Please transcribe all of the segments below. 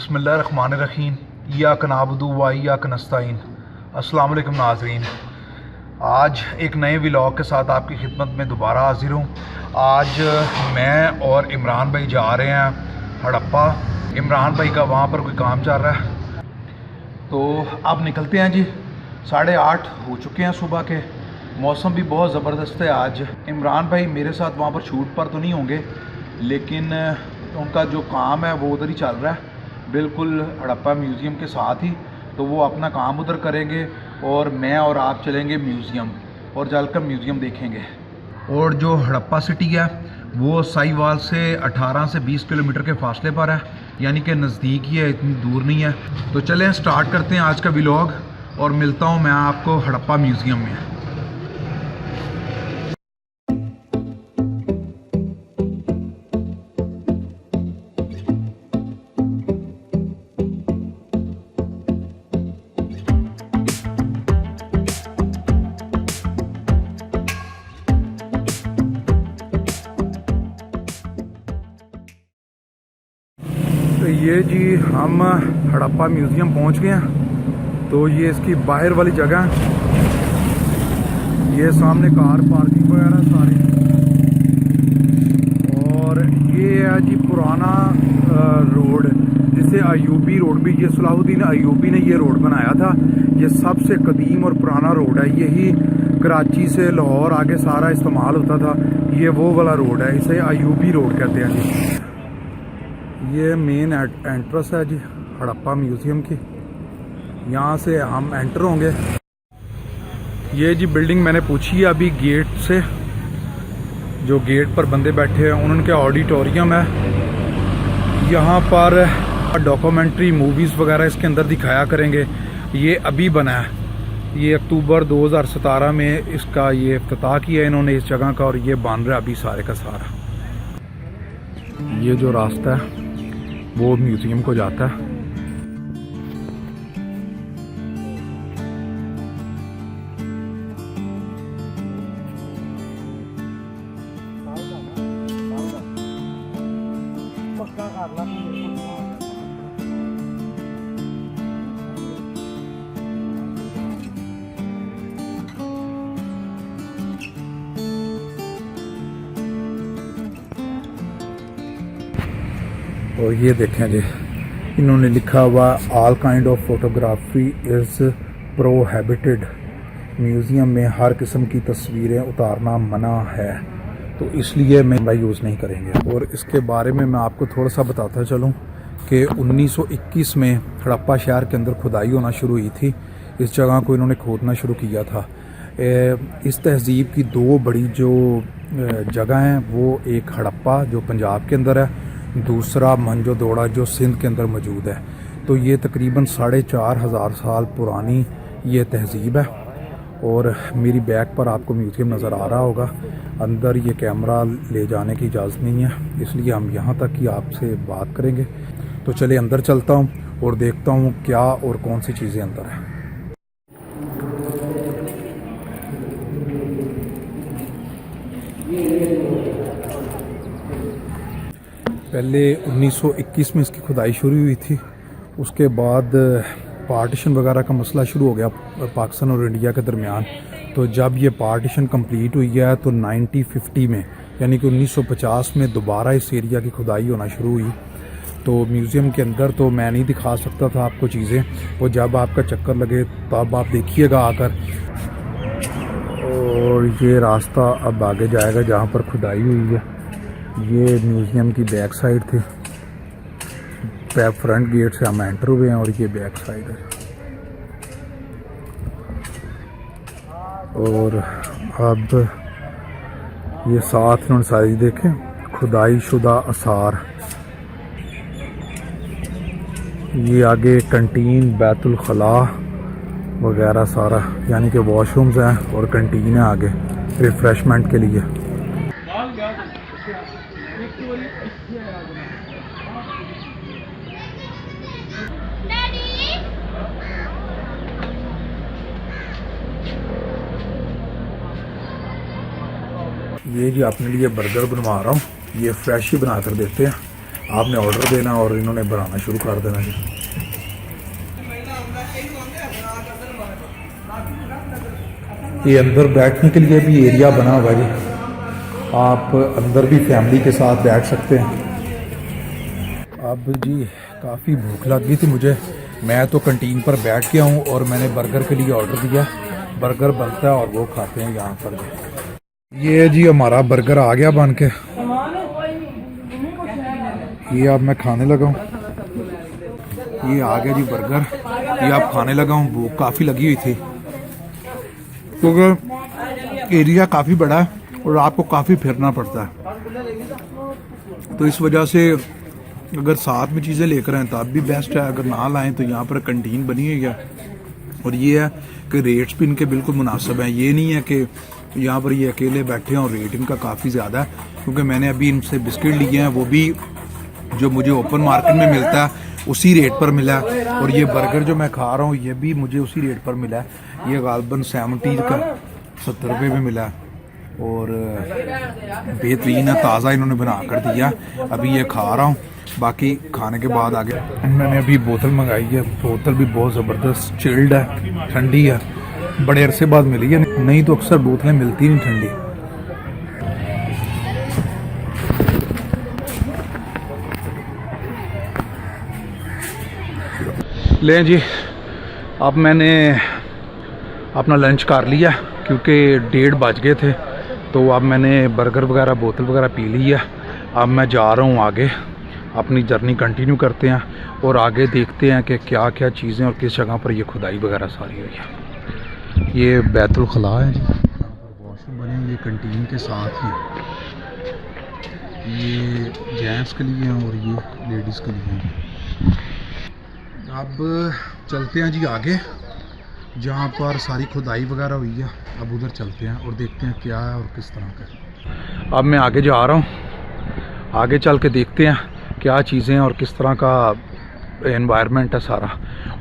बिस्मिल्लाहिर्रहमानिर्रहीम इय्याक नअबुदु व इय्याक नस्तईन। अस्सलाम वालेकुम नाज़रीन, आज एक नए व्लॉग के साथ आपकी खिदमत में दोबारा हाजिर हूँ। आज मैं और इमरान भाई जा रहे हैं हड़प्पा। इमरान भाई का वहाँ पर कोई काम चल रहा है, तो अब निकलते हैं जी। 8:30 हो चुके हैं सुबह के। मौसम भी बहुत ज़बरदस्त है आज। इमरान भाई मेरे साथ वहाँ पर शूट पर तो नहीं होंगे, लेकिन उनका जो काम है वो उधर ही चल रहा है, बिल्कुल हड़प्पा म्यूज़ियम के साथ ही। तो वो अपना काम उधर करेंगे और मैं और आप चलेंगे म्यूज़ियम और जाकर म्यूज़ियम देखेंगे। और जो हड़प्पा सिटी है वो साहिवाल से 18 से 20 किलोमीटर के फासले पर है, यानी कि नज़दीक ही है, इतनी दूर नहीं है। तो चलें स्टार्ट करते हैं आज का व्लॉग और मिलता हूँ मैं आपको हड़प्पा म्यूज़ियम में। तो ये जी हम हड़प्पा म्यूज़ियम पहुंच गए हैं। तो ये इसकी बाहर वाली जगह है, ये सामने कार पार्किंग वगैरह सारी। और ये है जी पुराना रोड, जिसे अयूबी रोड भी, ये सलाहुद्दीन अयूबी ने ये रोड बनाया था। ये सबसे कदीम और पुराना रोड है, यही कराची से लाहौर आगे सारा इस्तेमाल होता था। ये वो वाला रोड है, इसे अयूबी रोड कहते हैं जी। ये मेन एंट्रेंस है जी हड़प्पा म्यूज़ियम की, यहाँ से हम एंटर होंगे। ये जी बिल्डिंग मैंने पूछी है अभी गेट से, जो गेट पर बंदे बैठे हैं उनके ऑडिटोरियम है। यहाँ पर डॉक्यूमेंट्री मूवीज़ वगैरह इसके अंदर दिखाया करेंगे। ये अभी बना है, ये अक्टूबर 2017 में इसका ये इफ्तिताह किया है इन्होंने इस जगह का, और ये बन रहा है अभी सारे का सारा। ये जो रास्ता है वो म्यूज़ियम को जाता है। और ये देखें जी, इन्होंने लिखा हुआ all kind of photography is prohibited. Museum में हर किस्म की तस्वीरें उतारना मना है, तो इसलिए मैं यूज़ नहीं करेंगे। और इसके बारे में मैं आपको थोड़ा सा बताता चलूँ कि 1921 में हड़प्पा शहर के अंदर खुदाई होना शुरू हुई थी। इस जगह को इन्होंने खोदना शुरू किया था। इस तहज़ीब की दो बड़ी जो जगह हैं, वो एक हड़प्पा जो पंजाब के अंदर है, दूसरा मंजोदोड़ा जो सिंध के अंदर मौजूद है। तो ये तकरीबन 4,500 साल पुरानी ये तहज़ीब है। और मेरी बैक पर आपको म्यूज़ियम नज़र आ रहा होगा। अंदर ये कैमरा ले जाने की इजाज़त नहीं है, इसलिए हम यहाँ तक ही आपसे बात करेंगे। तो चलिए अंदर चलता हूँ और देखता हूँ क्या और कौन सी चीज़ें अंदर हैं। पहले 1921 में इसकी खुदाई शुरू हुई थी, उसके बाद पार्टीशन वगैरह का मसला शुरू हो गया पाकिस्तान और इंडिया के दरमियान। तो जब ये पार्टीशन कंप्लीट हुई है तो 1950 में, यानी कि 1950 में दोबारा इस एरिया की खुदाई होना शुरू हुई। तो म्यूज़ियम के अंदर तो मैं नहीं दिखा सकता था आपको चीज़ें, वो जब आपका चक्कर लगे तब आप देखिएगा आकर। और ये रास्ता अब आगे जाएगा जहाँ पर खुदाई हुई है। ये म्यूज़ियम की बैक साइड थी, फ्रंट गेट से हम एंटर हुए हैं और ये बैक साइड है। और अब ये साथ इन्होंने सारी देखें खुदाई शुदा आसार। ये आगे कंटीन, बैतुल खला वगैरह सारा, यानी कि वॉशरूम्स हैं और कंटीन है आगे रिफ़्रेशमेंट के लिए। ये जी अपने लिए बर्गर बनवा रहा हूँ, ये फ्रेश ही बना कर देते हैं। आपने ऑर्डर देना और इन्होंने बनाना शुरू कर देना जी। ये अंदर बैठने के लिए भी एरिया बना हुआ है जी, आप अंदर भी फैमिली के साथ बैठ सकते हैं। अब जी काफ़ी भूख लग गई थी मुझे, मैं तो कंटीन पर बैठ गया हूँ और मैंने बर्गर के लिए ऑर्डर दिया। बर्गर बनता है और वो खाते हैं यहाँ पर जी। ये जी हमारा बर्गर आ गया बन के, ये अब मैं खाने लगा हूँ। ये आ गया जी बर्गर, ये आप खाने लगा हूँ। भूख काफ़ी लगी हुई थी क्योंकि एरिया काफ़ी बड़ा है और आपको काफ़ी फिरना पड़ता है, तो इस वजह से अगर साथ में चीज़ें लेकर आएँ तब भी बेस्ट है, अगर ना लाएं तो यहाँ पर कंटीन बनी हुई है। और ये है कि रेट्स भी इनके बिल्कुल मुनासिब हैं। ये नहीं है कि यहाँ पर ये अकेले बैठे हैं और रेट इनका काफ़ी ज़्यादा है, क्योंकि मैंने अभी इनसे बिस्किट लिए हैं, वो भी जो मुझे ओपन मार्केट में मिलता है उसी रेट पर मिला है। और ये बर्गर जो मैं खा रहा हूँ ये भी मुझे उसी रेट पर मिला है। ये गालबन 70 का 70 रुपये में मिला है और बेहतरीन है, ताज़ा इन्होंने बना कर दिया। अभी ये खा रहा हूँ, बाकी खाने के बाद आगे। मैंने अभी बोतल मंगाई है, बोतल भी बहुत ज़बरदस्त चिल्ड है, ठंडी है, बड़े अरसे बाद मिली है, नहीं तो अक्सर बोतलें मिलती नहीं ठंडी। लें जी, अब मैंने अपना लंच कर लिया क्योंकि 1:30 बज गए थे, तो अब मैंने बर्गर वगैरह बोतल वगैरह पी ली है। अब मैं जा रहा हूँ आगे, अपनी जर्नी कंटिन्यू करते हैं और आगे देखते हैं कि क्या क्या चीज़ें और किस जगह पर ये खुदाई वगैरह सारी हुई है। ये बैतुल खला है जी, यहाँ पर वॉशरूम बने हैं, ये कंटीन के साथ ही, ये जेंट्स के लिए हैं और ये लेडीज़ के लिए हैं। अब चलते हैं जी आगे, जहाँ पर सारी खुदाई वगैरह हुई है। अब उधर चलते हैं और देखते हैं क्या है और किस तरह का। अब मैं आगे जा रहा हूँ, आगे चल के देखते हैं क्या चीज़ें और किस तरह का एनवायरनमेंट है सारा।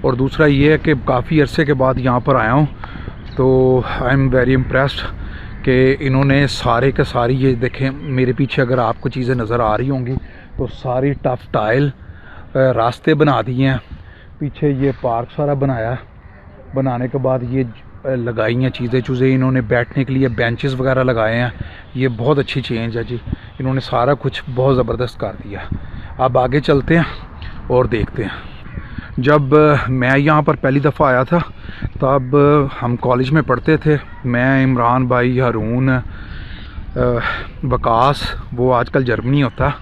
और दूसरा ये है कि काफ़ी अरसे के बाद यहाँ पर आया हूँ, तो आई एम वेरी इम्प्रेस्ड कि इन्होंने सारे के सारी, ये देखें मेरे पीछे अगर आपको चीज़ें नज़र आ रही होंगी तो सारी टफ टाइल रास्ते बना दिए हैं। पीछे ये पार्क सारा बनाया, बनाने के बाद ये लगाई हैं चीज़ें इन्होंने, बैठने के लिए बेंचेस वगैरह लगाए हैं। ये बहुत अच्छी चेंज है जी, इन्होंने सारा कुछ बहुत ज़बरदस्त कर दिया। अब आगे चलते हैं और देखते हैं। जब मैं यहाँ पर पहली दफ़ा आया था तब हम कॉलेज में पढ़ते थे, मैं, इमरान भाई, हारून, वकास, वो आजकल जर्मनी होता,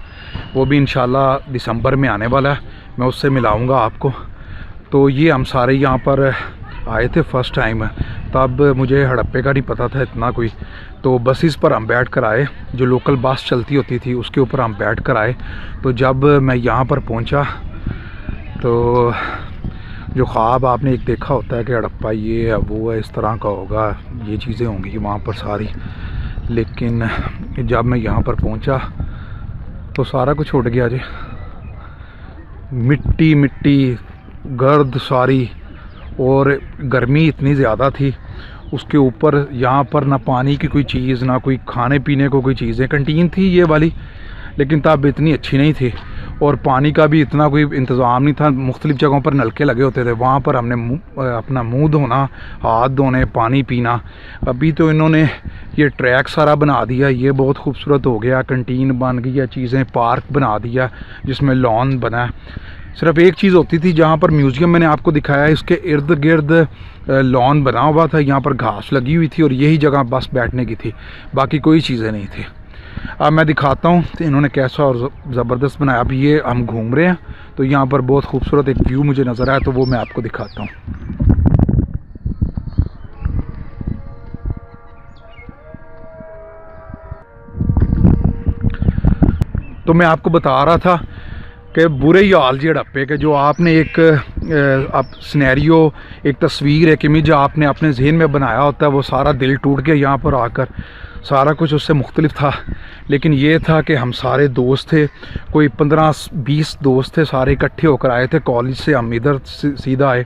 वो भी इंशाल्लाह दिसंबर में आने वाला है, मैं उससे मिलाऊंगा आपको। तो ये हम सारे यहाँ पर आए थे फर्स्ट टाइम, तब मुझे हड़प्पे का नहीं पता था इतना कोई, तो बसेस पर हम बैठ कर आए, जो लोकल बस चलती होती थी उसके ऊपर हम बैठ कर आए। तो जब मैं यहाँ पर पहुँचा तो जो ख्वाब आपने एक देखा होता है कि हड़प्पा ये है वो है, इस तरह का होगा, ये चीज़ें होंगी वहाँ पर सारी, लेकिन जब मैं यहाँ पर पहुँचा तो सारा कुछ उड़ गया जी। मिट्टी मिट्टी, गर्द सारी, और गर्मी इतनी ज़्यादा थी, उसके ऊपर यहाँ पर ना पानी की कोई चीज़, ना कोई खाने पीने को कोई चीज़ें। कंटीन थी ये वाली, लेकिन तब इतनी अच्छी नहीं थी, और पानी का भी इतना कोई इंतज़ाम नहीं था। मुख्तलिफ़ जगहों पर नलके लगे होते थे, वहाँ पर हमने अपना मुंह धोना, हाथ धोने, पानी पीना। अभी तो इन्होंने ये ट्रैक सारा बना दिया, ये बहुत खूबसूरत हो गया, कंटीन बन गई है, चीज़ें, पार्क बना दिया जिसमें लॉन बना है। सिर्फ एक चीज़ होती थी, जहाँ पर म्यूज़ियम मैंने आपको दिखाया, इसके इर्द गिर्द लॉन बना हुआ था, यहाँ पर घास लगी हुई थी और यही जगह बस बैठने की थी, बाकी कोई चीज़ें नहीं थी। अब मैं दिखाता हूँ तो इन्होंने कैसा और ज़बरदस्त बनाया। अब ये हम घूम रहे हैं तो यहाँ पर बहुत खूबसूरत एक व्यू मुझे नज़र आया, तो वो मैं आपको दिखाता हूँ। तो मैं आपको बता रहा था कि बुरे ही हाल जी हड़प्पे के, जो आपने एक आप सिनेरियो, एक तस्वीर, एक इमेज आपने अपने जहन में बनाया होता है, वो सारा दिल टूट गया यहाँ पर आकर। सारा कुछ उससे मुख्तलिफ था, लेकिन ये था कि हम सारे दोस्त थे, कोई 15-20 दोस्त थे, सारे इकट्ठे होकर आए थे कॉलेज से, हम इधर सीधा आए।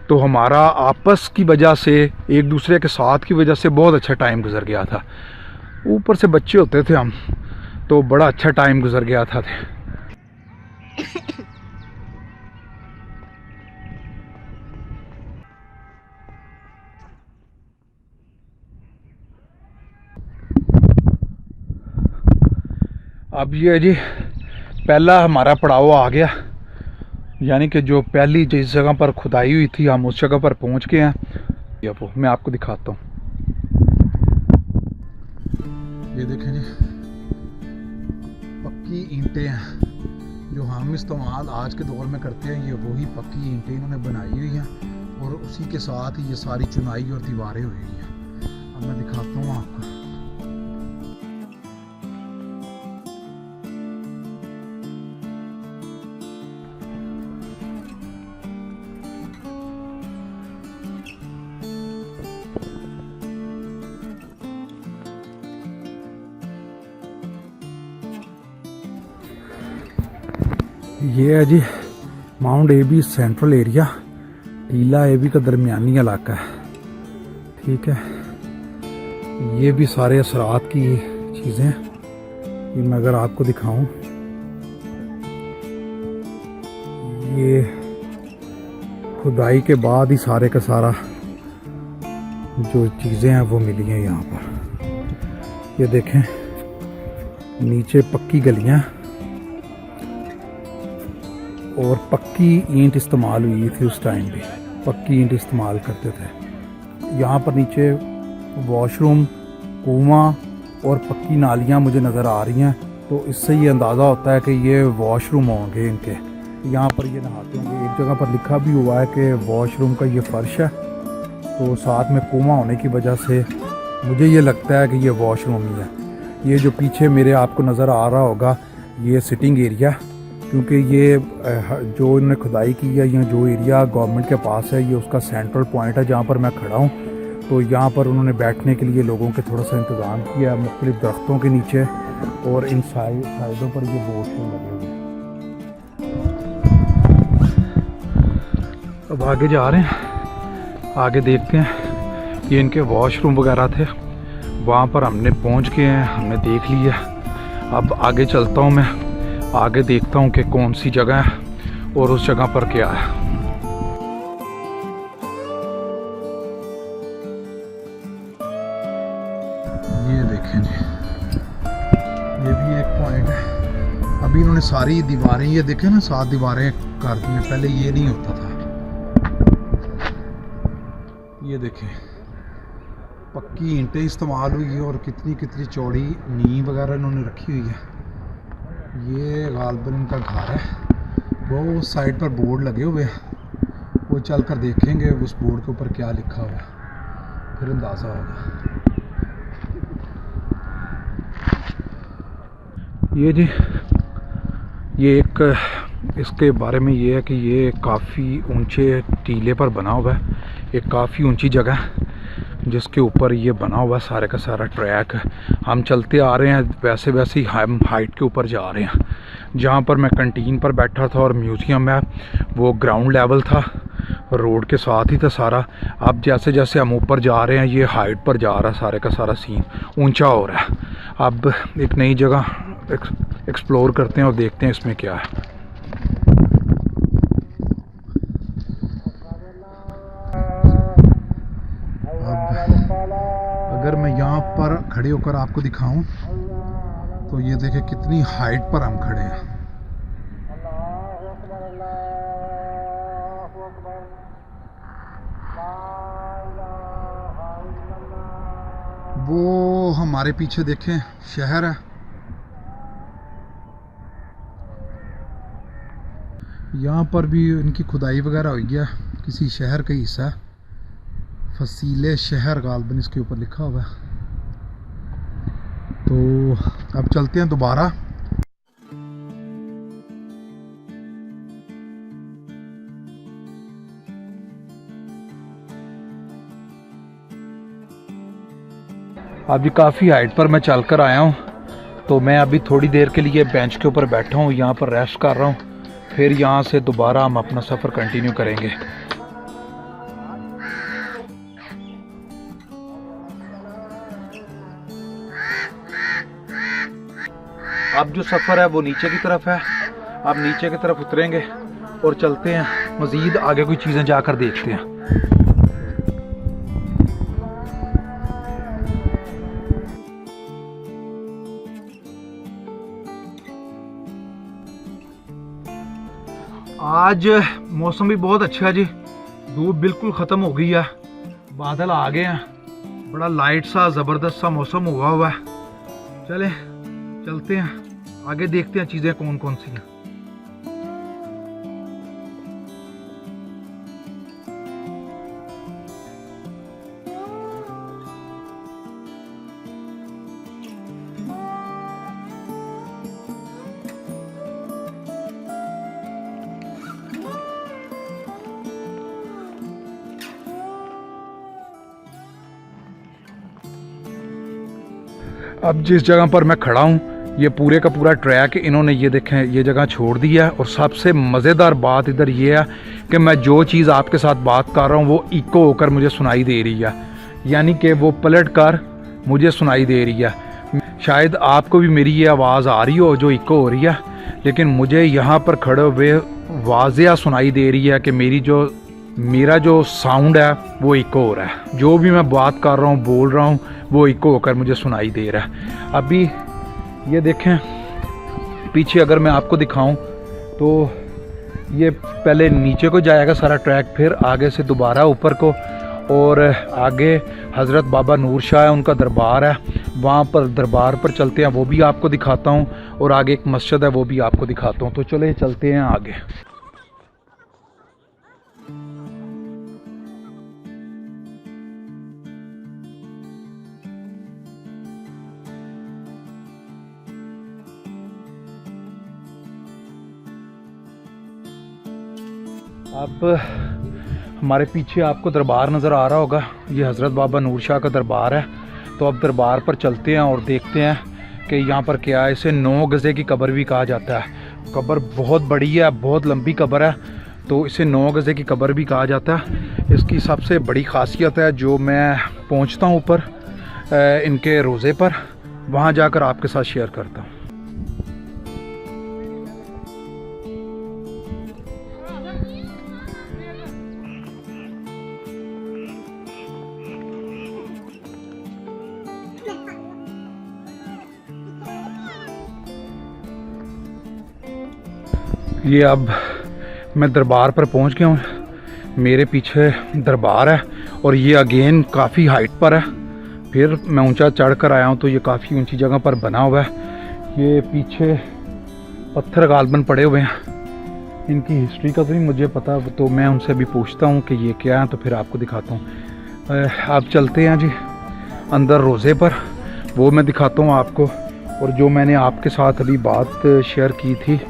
तो हमारा आपस की वजह से, एक दूसरे के साथ की वजह से बहुत अच्छा टाइम गुजर गया था। ऊपर से बच्चे होते थे हम, तो बड़ा अच्छा टाइम गुजर गया था। अब ये जी पहला हमारा पड़ाव आ गया, यानी कि जो पहली जिस जगह पर खुदाई हुई थी हम उस जगह पर पहुंच गए हैं। ये वो मैं आपको दिखाता हूँ। ये देखें जी, पक्की ईंटें हैं जो हम इस्तेमाल आज के दौर में करते हैं। ये वही पक्की ईंटें इन्होंने बनाई हुई हैं और उसी के साथ ही ये सारी चुनाई और दीवारें हुई हैं। अब मैं दिखाता हूँ आपको। ये है जी माउंट एबी सेंट्रल एरिया, टीला एबी का दरमियानी इलाका है। ठीक है, ये भी सारे असरात की चीज़ें, ये मैं अगर आपको दिखाऊं, ये खुदाई के बाद ही सारे का सारा जो चीज़ें हैं वो मिली हैं यहाँ पर। ये देखें, नीचे पक्की गलियाँ और पक्की ईंट इस्तेमाल हुई थी उस टाइम भी, पक्की ईंट इस्तेमाल करते थे। यहाँ पर नीचे वॉशरूम, कुआं और पक्की नालियाँ मुझे नज़र आ रही हैं, तो इससे ये अंदाज़ा होता है कि ये वॉशरूम होंगे इनके। यहाँ पर ये नहाते होंगे। एक जगह पर लिखा भी हुआ है कि वॉशरूम का ये फ़र्श है, तो साथ में कुआं होने की वजह से मुझे ये लगता है कि ये वॉशरूम ही है। ये जो पीछे मेरे आपको नज़र आ रहा होगा ये सिटिंग एरिया, क्योंकि ये जो इन्होंने खुदाई की है या जो एरिया गवर्नमेंट के पास है, ये उसका सेंट्रल पॉइंट है जहाँ पर मैं खड़ा हूँ। तो यहाँ पर उन्होंने बैठने के लिए लोगों के थोड़ा सा इंतज़ाम किया है मुख्तलिफ दरख्तों के नीचे, और इन साइडों पर ये वॉशरूम लगे हुए हैं। अब आगे जा रहे हैं, आगे देखते हैं। ये इनके वॉशरूम वगैरह थे, वहाँ पर हमने पहुँच गए हैं, हमने देख लिया। अब आगे चलता हूँ मैं, आगे देखता हूँ कि कौन सी जगह है और उस जगह पर क्या है। ये देखें जी, ये भी एक पॉइंट है। अभी इन्होंने सारी दीवारें, ये देखें ना, 7 दीवारें कर दी हैं, पहले ये नहीं होता था। ये देखें, पक्की ईंटें इस्तेमाल हुई है और कितनी कितनी चौड़ी नींव वगैरह इन्होंने रखी हुई है। ये गालबन इनका घर है, वो उस साइड पर बोर्ड लगे हुए हैं, वो चल कर देखेंगे उस बोर्ड के ऊपर क्या लिखा हुआ है, फिर अंदाज़ा होगा। ये जी, ये एक इसके बारे में ये है कि ये काफ़ी ऊंचे टीले पर बना हुआ है, एक काफ़ी ऊंची जगह है जिसके ऊपर ये बना हुआ सारे का सारा ट्रैक है। हम चलते आ रहे हैं, वैसे वैसे ही हम हाइट के ऊपर जा रहे हैं। जहाँ पर मैं कंटीन पर बैठा था और म्यूज़ियम है वो ग्राउंड लेवल था, रोड के साथ ही था सारा। अब जैसे जैसे हम ऊपर जा रहे हैं ये हाइट पर जा रहा है, सारे का सारा सीन ऊंचा हो रहा है। अब एक नई जगह एक्सप्लोर करते हैं और देखते हैं इसमें क्या है। अगर मैं यहाँ पर खड़े होकर आपको दिखाऊं तो ये देखें कितनी हाइट पर हम खड़े हैं। वो हमारे पीछे देखें शहर है, यहाँ पर भी इनकी खुदाई वगैरह हुई है, किसी शहर का हिस्सा, फसीले शहर गालबन इसके ऊपर लिखा हुआ है। तो अब चलते हैं दोबारा। अभी काफ़ी हाइट पर मैं चलकर आया हूँ, तो मैं अभी थोड़ी देर के लिए बेंच के ऊपर बैठा हूँ, यहाँ पर रेस्ट कर रहा हूँ, फिर यहाँ से दोबारा हम अपना सफ़र कंटिन्यू करेंगे। अब जो सफ़र है वो नीचे की तरफ है, अब नीचे की तरफ उतरेंगे और चलते हैं मज़ीद आगे कोई चीज़ें जाकर देखते हैं। आज मौसम भी बहुत अच्छा है जी, धूप बिल्कुल ख़त्म हो गई है, बादल आ गए हैं, बड़ा लाइट सा ज़बरदस्त सा मौसम हुआ है। चले चलते हैं आगे, देखते हैं चीज़ें कौन कौन सी हैं। अब जिस जगह पर मैं खड़ा हूँ, ये पूरे का पूरा ट्रैक इन्होंने ये देखें ये जगह छोड़ दी है। और सबसे मज़ेदार बात इधर ये है कि मैं जो चीज़ आपके साथ बात कर रहा हूँ वो इको होकर मुझे सुनाई दे रही है, यानी कि वो पलट कर मुझे सुनाई दे रही है। शायद आपको भी मेरी ये आवाज़ आ रही हो जो इको हो रही है, लेकिन मुझे यहाँ पर खड़े हुए वाज़िया सुनाई दे रही है कि मेरा जो साउंड है वो इको हो रहा है। जो भी मैं बात कर रहा हूँ बोल रहा हूँ वो इको होकर मुझे सुनाई दे रहा है। अभी ये देखें पीछे अगर मैं आपको दिखाऊं तो ये पहले नीचे को जाएगा सारा ट्रैक, फिर आगे से दोबारा ऊपर को, और आगे हज़रत बाबा नूर शाह है, उनका दरबार है, वहाँ पर दरबार पर चलते हैं, वो भी आपको दिखाता हूँ, और आगे एक मस्जिद है वो भी आपको दिखाता हूँ। तो चले चलते हैं आगे। अब हमारे पीछे आपको दरबार नज़र आ रहा होगा, ये हज़रत बाबा नूर शाह का दरबार है। तो अब दरबार पर चलते हैं और देखते हैं कि यहाँ पर क्या है। इसे 9 गज़े की कब्र भी कहा जाता है। कब्र बहुत बड़ी है, बहुत लंबी कब्र है, तो इसे 9 गज़े की कब्र भी कहा जाता है। इसकी सबसे बड़ी ख़ासियत है, जो मैं पहुँचता हूँ ऊपर इनके रोज़े पर, वहाँ जाकर आपके साथ शेयर करता हूँ। ये अब मैं दरबार पर पहुंच गया हूँ। मेरे पीछे दरबार है और ये अगेन काफ़ी हाइट पर है। फिर मैं ऊंचा चढ़ कर आया हूँ तो ये काफ़ी ऊंची जगह पर बना हुआ है। ये पीछे पत्थर गालबन पड़े हुए हैं। इनकी हिस्ट्री का तो नहीं मुझे पता, तो मैं उनसे अभी पूछता हूँ कि ये क्या है, तो फिर आपको दिखाता हूँ। आप चलते हैं जी अंदर रोज़े पर, वो मैं दिखाता हूँ आपको। और जो मैंने आपके साथ अभी बात शेयर की थी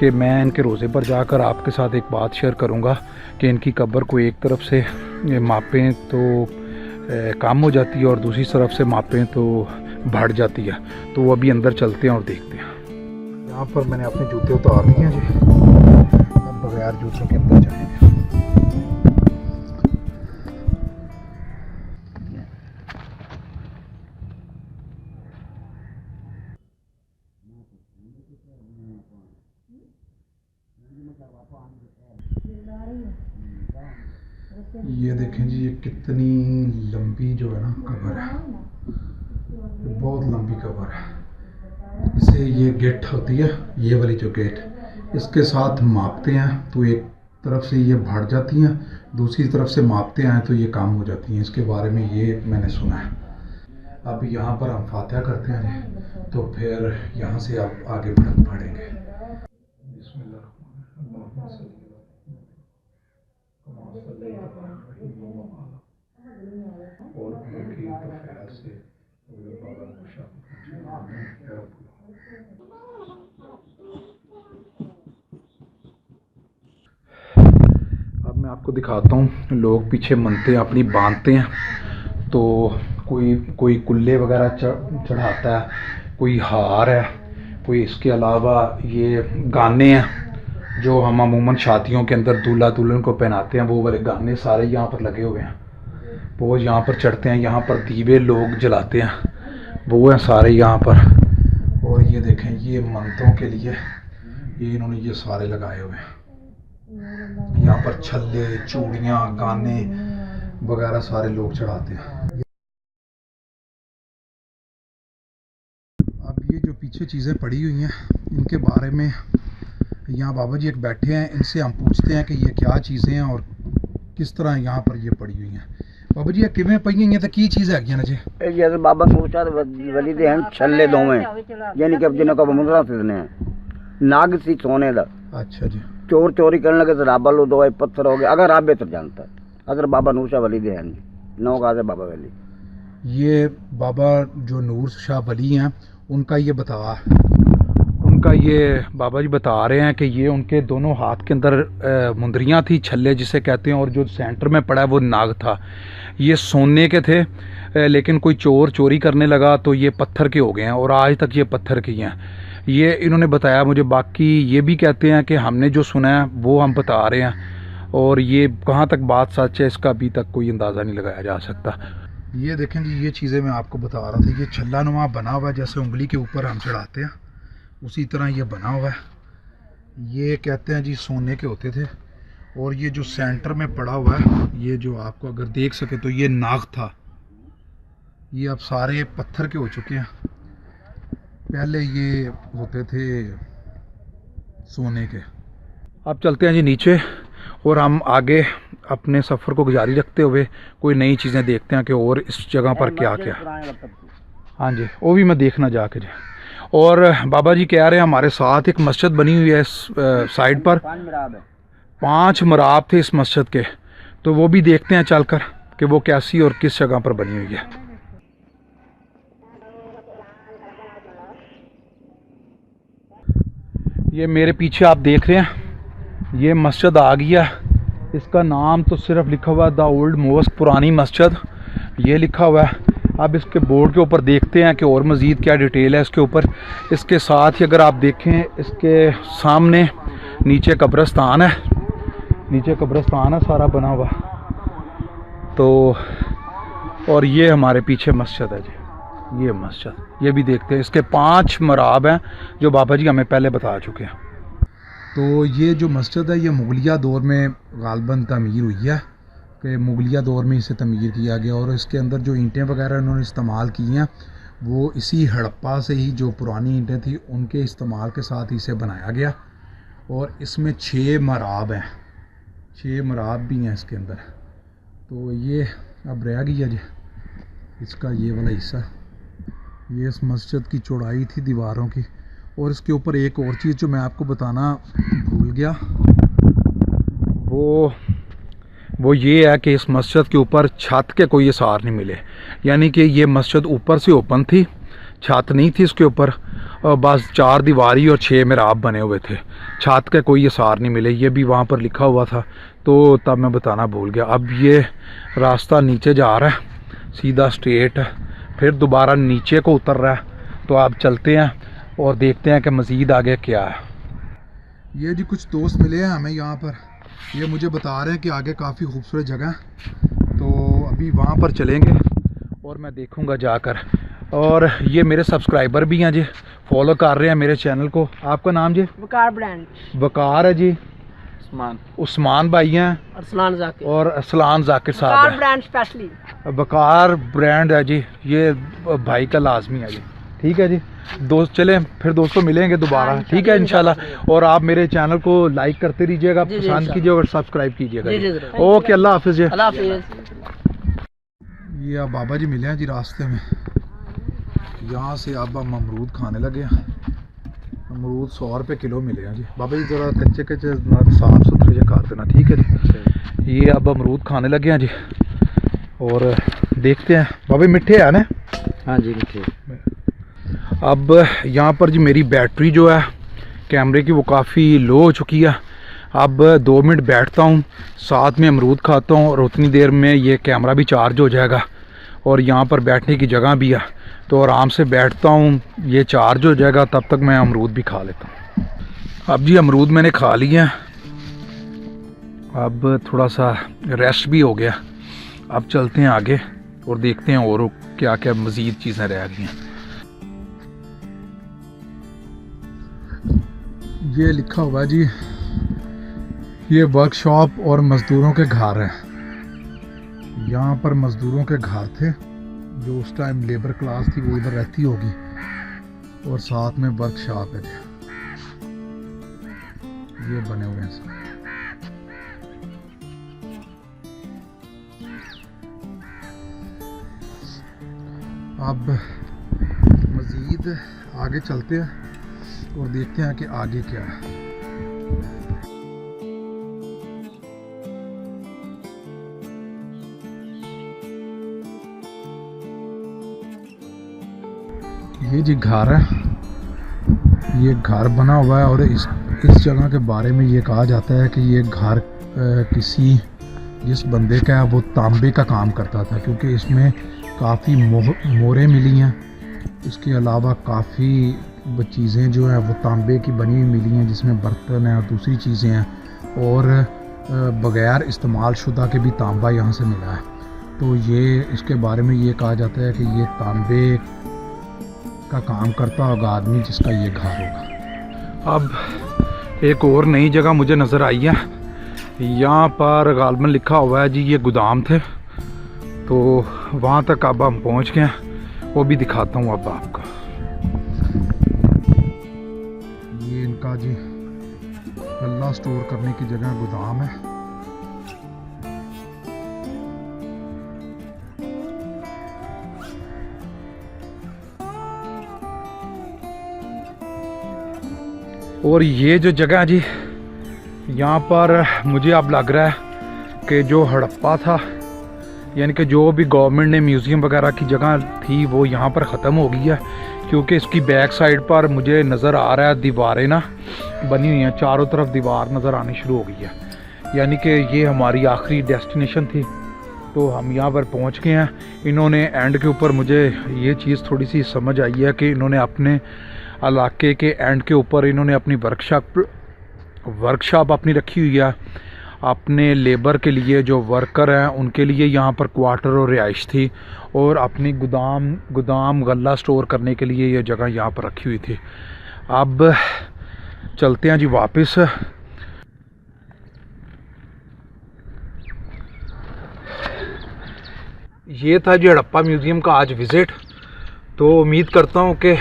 कि मैं इनके रोज़े पर जाकर आपके साथ एक बात शेयर करूंगा कि इनकी कब्र को एक तरफ से मापें तो कम हो जाती है और दूसरी तरफ से मापें तो बढ़ जाती है। तो वो अभी अंदर चलते हैं और देखते हैं। यहाँ पर मैंने अपने जूते उतार दिए हैं जी, अब बगैर जूतों के अंदर जाएंगे। ये देखें जी, ये कितनी लंबी जो है ना कब्र है, बहुत लंबी कब्र है। इसे ये गेट होती है, ये वाली जो गेट, इसके साथ मापते हैं तो एक तरफ से ये बढ़ जाती हैं, दूसरी तरफ से मापते हैं तो ये कम हो जाती हैं। इसके बारे में ये मैंने सुना है। अब यहाँ पर हम फातिहा करते हैं तो फिर यहाँ से आप आगे बढ़ेंगे। अब मैं आपको दिखाता हूँ, लोग पीछे मनते अपनी बांधते हैं, तो कोई कुल्ले वगैरह चढ़ाता है, कोई हार है, कोई इसके अलावा ये गाने हैं जो हम अमूमन शादियों के अंदर दूल्हा दुल्हन को पहनाते हैं, वो वाले गाने सारे यहाँ पर लगे हुए हैं। वो यहाँ पर चढ़ते हैं, यहाँ पर दीवे लोग जलाते हैं, वो हैं सारे यहाँ पर। और ये देखें, ये मंतों के लिए ये इन्होंने ये सारे लगाए हुए हैं। यहाँ पर छल्ले, चूड़ियाँ, गाने वगैरह सारे लोग चढ़ाते हैं। अब ये जो पीछे चीज़ें पड़ी हुई हैं, इनके बारे में यहाँ बाबा जी एक बैठे हैं, इनसे हम पूछते हैं कि ये क्या चीज़ें हैं और किस तरह यहाँ पर ये पड़ी हुई हैं। बाबा जी किवें पई हैं तो की चीज़ है जी? ये तो बाबा नूरशाह वली दे हैं छल्ले दोवें, यानी कि जिन्हों का मुंदरा सिद्धने नाग सी सोने दा। अच्छा जी। चोर चोरी करने लगे तो राबा लो दो पत्थर हो गए, अगर आप बेहतर जानता है अगर बाबा नूरशाह वली दे हैं जी, नौ गाजे बाबा वली। ये बाबा जो नूर शाह वली हैं उनका ये बाबा जी बता रहे हैं कि ये उनके दोनों हाथ के अंदर मुंदरियाँ थी, छल्ले जिसे कहते हैं, और जो सेंटर में पड़ा है वो नाग था। ये सोने के थे लेकिन कोई चोर चोरी करने लगा तो ये पत्थर के हो गए हैं और आज तक ये पत्थर के हैं। ये इन्होंने बताया मुझे। बाकी ये भी कहते हैं कि हमने जो सुना है वो हम बता रहे हैं, और ये कहाँ तक बात सच है इसका अभी तक कोई अंदाज़ा नहीं लगाया जा सकता। ये देखें जी, ये चीज़ें मैं आपको बता रहा था, ये छल्ला नुमा बना हुआ है, जैसे उंगली के ऊपर हम चढ़ाते हैं उसी तरह ये बना हुआ है। ये कहते हैं जी सोने के होते थे, और ये जो सेंटर में पड़ा हुआ है, ये जो आपको अगर देख सके तो ये नाग था, ये अब सारे पत्थर के हो चुके हैं। पहले ये होते थे सोने के। अब चलते हैं जी नीचे और हम आगे अपने सफ़र को जारी रखते हुए कोई नई चीज़ें देखते हैं कि और इस जगह पर क्या क्या। हाँ जी, वो भी मैं देखना जाके जी। और बाबा जी कह रहे हैं हमारे साथ एक मस्जिद बनी हुई है इस साइड पर, 5 मराब थे इस मस्जिद के, तो वो भी देखते हैं चलकर कि वो कैसी और किस जगह पर बनी हुई है। ये मेरे पीछे आप देख रहे हैं, ये मस्जिद आ गया। इसका नाम तो सिर्फ लिखा हुआ है द ओल्ड मोस्क, पुरानी मस्जिद, ये लिखा हुआ है। अब इसके बोर्ड के ऊपर देखते हैं कि और मज़ीद क्या डिटेल है इसके ऊपर। इसके साथ ही अगर आप देखें, इसके सामने नीचे कब्रिस्तान है, नीचे कब्रिस्तान है सारा बना हुआ। तो और ये हमारे पीछे मस्जिद है जी, ये मस्जिद, ये भी देखते हैं। इसके 5 मराब हैं जो बाबा जी हमें पहले बता चुके हैं। तो ये जो मस्जिद है ये मुगलिया दौर में गालबन तमीर हुई है, कि मुगलिया दौर में इसे तमीर किया गया, और इसके अंदर जो ईंटें वगैरह इन्होंने इस्तेमाल की हैं वो इसी हड़प्पा से ही, जो पुरानी ईंटें थी उनके इस्तेमाल के साथ इसे बनाया गया। और इसमें 6 मराब हैं, 6 मराब भी हैं इसके अंदर। तो ये अब रह गया जी इसका ये वाला हिस्सा। ये इस मस्जिद की चौड़ाई थी दीवारों की। और इसके ऊपर एक और चीज़ जो मैं आपको बताना भूल गया, वो ये है कि इस मस्जिद के ऊपर छत के कोई आसार नहीं मिले, यानी कि ये मस्जिद ऊपर से ओपन थी, छत नहीं थी इसके ऊपर, और बस 4 दीवारी और 6 मिहराब बने हुए थे, छत के कोई आसार नहीं मिले। ये भी वहाँ पर लिखा हुआ था, तो तब मैं बताना भूल गया। अब ये रास्ता नीचे जा रहा है सीधा स्ट्रेट, फिर दोबारा नीचे को उतर रहा है। तो आप चलते हैं और देखते हैं कि मज़ीद आगे क्या है। ये जी कुछ दोस्त मिले हैं हमें यहाँ पर, ये मुझे बता रहे हैं कि आगे काफ़ी खूबसूरत जगह है, तो अभी वहाँ पर चलेंगे और मैं देखूँगा जाकर। और ये मेरे सब्सक्राइबर भी हैं जी, फॉलो कर रहे हैं मेरे चैनल को। आपका नाम जी? वकार ब्रांड। वकार है जी, उस्मान भाई हैं, और अरसलान जाकिर साहब हैं। ब्रांड स्पेशली वकार ब्रांड है जी, ये भाई का लाजमी है जी। ठीक है जी दोस्त, चलें फिर दोस्तों मिलेंगे दोबारा, ठीक है इंशाल्लाह। और आप मेरे चैनल को लाइक करते रहिएगा, पसंद कीजिएगा और सब्सक्राइब कीजिएगा। ओके, अल्लाह हाफिज़ जी। ये अब बाबा जी मिले हैं जी रास्ते में, यहाँ से अब हम अमरूद खाने लगे हैं। अमरूद 100 रुपये किलो मिले हैं जी। बाबा जी ज़रा कच्चे कच्चे साफ सुथरे जो काट देना, ठीक है जी। ये अब अमरूद खाने लगे हैं जी, और देखते हैं। बाबा जी मिठे हैं ना? हाँ जी मीठे। अब यहाँ पर जी मेरी बैटरी जो है कैमरे की वो काफ़ी लो हो चुकी है। अब 2 मिनट बैठता हूँ, साथ में अमरूद खाता हूँ, और उतनी देर में ये कैमरा भी चार्ज हो जाएगा, और यहाँ पर बैठने की जगह भी है, तो आराम से बैठता हूँ, ये चार्ज हो जाएगा, तब तक मैं अमरूद भी खा लेता हूँ। अब जी अमरूद मैंने खा लिया, अब थोड़ा सा रेस्ट भी हो गया। अब चलते हैं आगे और देखते हैं और क्या क्या मज़ीद चीज़ें रह गई हैं। ये लिखा हुआ जी, ये वर्कशॉप और मज़दूरों के घर हैं। यहाँ पर मज़दूरों के घर थे, जो उस टाइम लेबर क्लास थी वो इधर रहती होगी, और साथ में वर्कशॉप है। ये बने हुए हैं सब। अब मज़ीद आगे चलते हैं और देखते हैं कि आगे क्या है। ये जी घर है, ये घर बना हुआ है और इस जगह के बारे में ये कहा जाता है कि ये घर किसी जिस बंदे का है वो तांबे का काम करता था, क्योंकि इसमें काफ़ी मोहरें मिली हैं। इसके अलावा काफ़ी चीज़ें जो हैं वो तांबे की बनी हुई मिली हैं, जिसमें बर्तन हैं और दूसरी चीज़ें हैं, और बग़ैर इस्तेमाल शुदा के भी तांबा यहाँ से मिला है। तो ये इसके बारे में ये कहा जाता है कि ये तांबे का काम करता होगा आदमी जिसका ये घर होगा। अब एक और नई जगह मुझे नज़र आई है, यहाँ पर गालबन लिखा हुआ है जी ये गोदाम थे, तो वहाँ तक अब हम पहुँच गए हैं, वो भी दिखाता हूँ अब आपको। ये इनका जी गल्ला स्टोर करने की जगह गोदाम है। और ये जो जगह जी, यहाँ पर मुझे अब लग रहा है कि जो हड़प्पा था, यानी कि जो भी गवर्नमेंट ने म्यूज़ियम वगैरह की जगह थी वो यहाँ पर ख़त्म हो गई है, क्योंकि इसकी बैक साइड पर मुझे नज़र आ रहा है दीवारें ना बनी हुई हैं, चारों तरफ दीवार नज़र आनी शुरू हो गई है, यानी कि ये हमारी आखिरी डेस्टिनेशन थी। तो हम यहाँ पर पहुँच गए हैं। इन्होंने एंड के ऊपर मुझे ये चीज़ थोड़ी सी समझ आई है कि इन्होंने अपने इलाके के एंड के ऊपर इन्होंने अपनी वर्कशॉप अपनी रखी हुई है। अपने लेबर के लिए जो वर्कर हैं उनके लिए यहाँ पर क्वार्टर और रिहाइश थी, और अपनी गोदाम गल्ला स्टोर करने के लिए ये जगह यहाँ पर रखी हुई थी। अब चलते हैं जी वापस। ये था जी हड़प्पा म्यूज़ियम का आज विज़िट। तो उम्मीद करता हूँ कि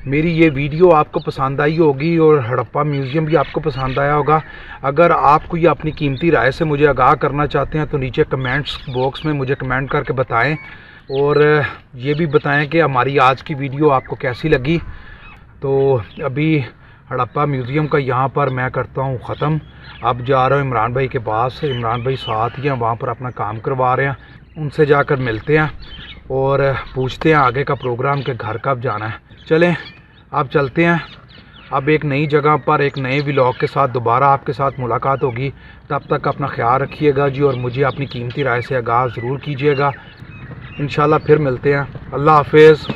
मेरी ये वीडियो आपको पसंद आई होगी और हड़प्पा म्यूज़ियम भी आपको पसंद आया होगा। अगर आप कोई अपनी कीमती राय से मुझे आगाह करना चाहते हैं तो नीचे कमेंट्स बॉक्स में मुझे कमेंट करके बताएं, और ये भी बताएं कि हमारी आज की वीडियो आपको कैसी लगी। तो अभी हड़प्पा म्यूज़ियम का यहाँ पर मैं करता हूँ ख़त्म। अब जा रहा हूँ इमरान भाई के पास। इमरान भाई साथ ही हैं, वहाँ पर अपना काम करवा रहे हैं। उनसे जाकर मिलते हैं और पूछते हैं आगे का प्रोग्राम के घर कब जाना है। चलें अब चलते हैं। अब एक नई जगह पर एक नए व्लॉग के साथ दोबारा आपके साथ मुलाकात होगी। तब तक अपना ख्याल रखिएगा जी, और मुझे अपनी कीमती राय से आगाह ज़रूर कीजिएगा। इंशाल्लाह फिर मिलते हैं। अल्लाह हाफ़िज़।